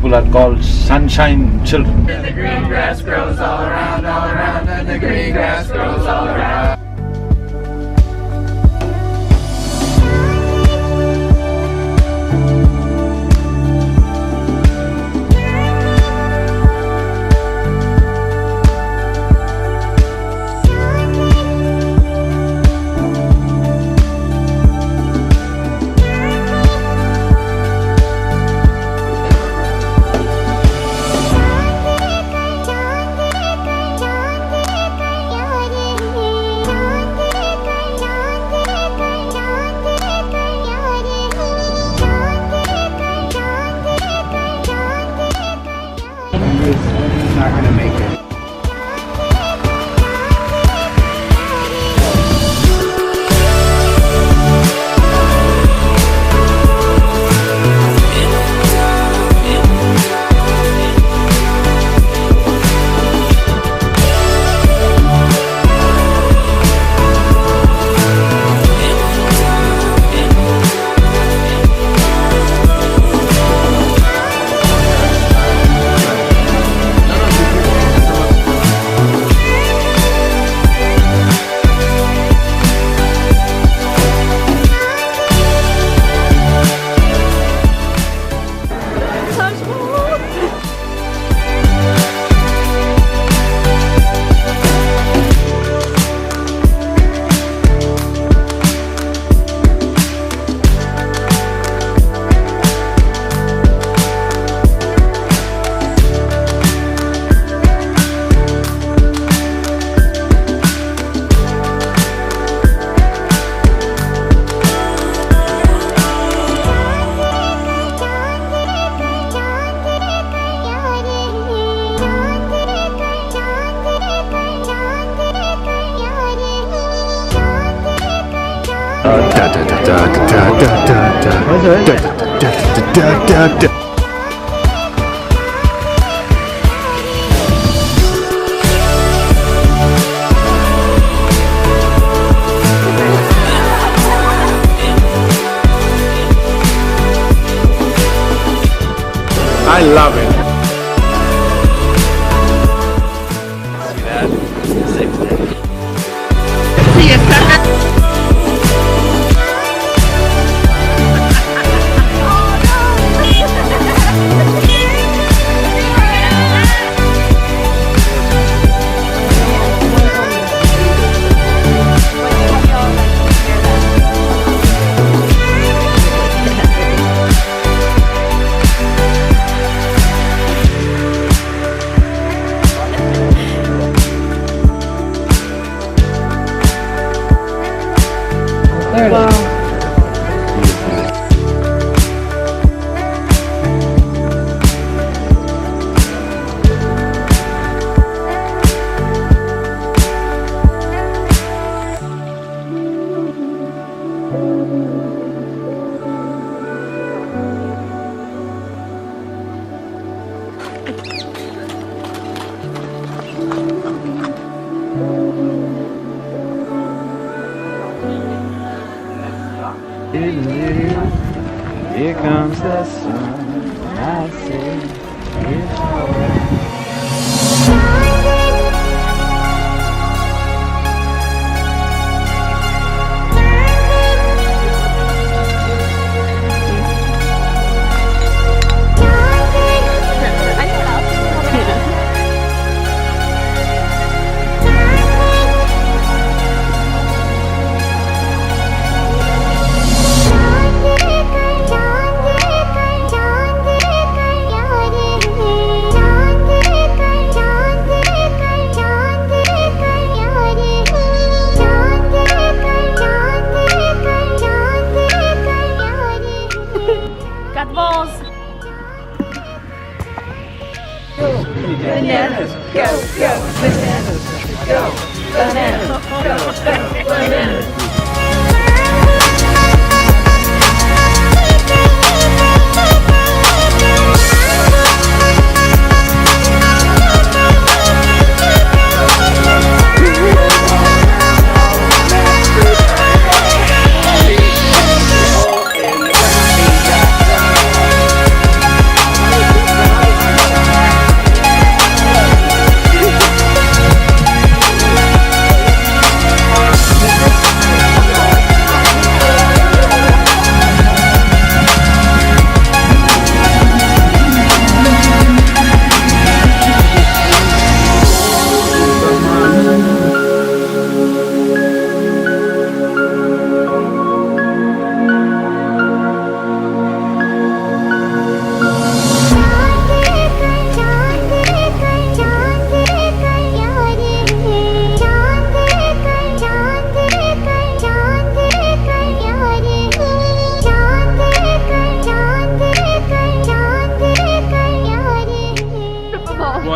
people are called sunshine children. And the green grass grows all around, and the green grass grows all around. Not going to make it. I love it. Here comes the sun. I say, Bananas, go, go, bananas, go, bananas, go, go, bananas.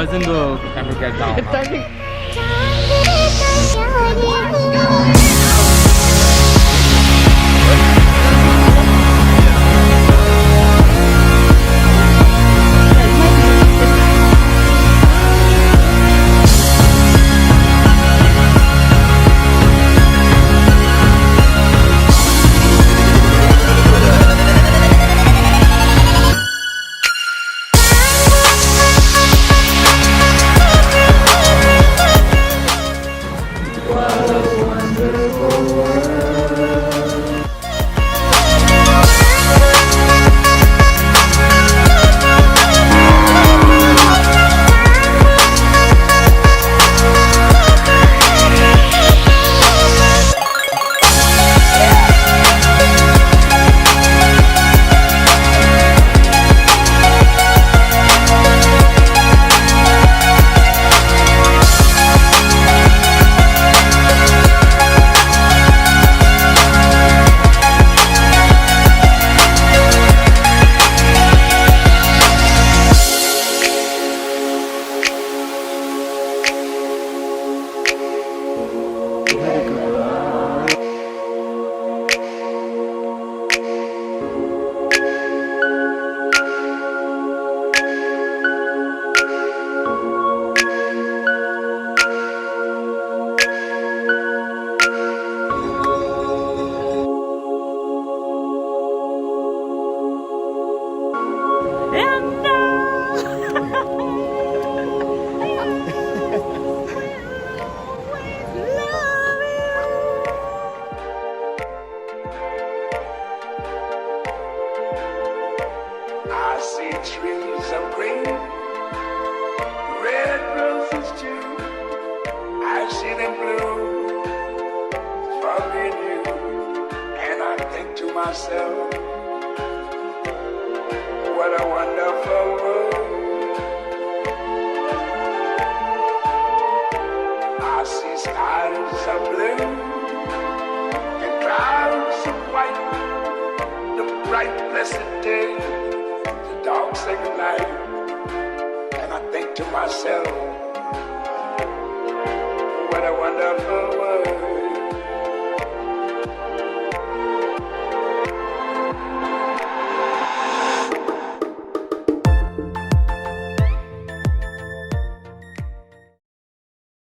cousin도 never get down. I see trees of green, red roses too. I see them bloom for me and you. And I think to myself, what a wonderful world. I see skies of blue and clouds of white, the bright blessed day, the dark sacred night. And I think to myself, what a wonderful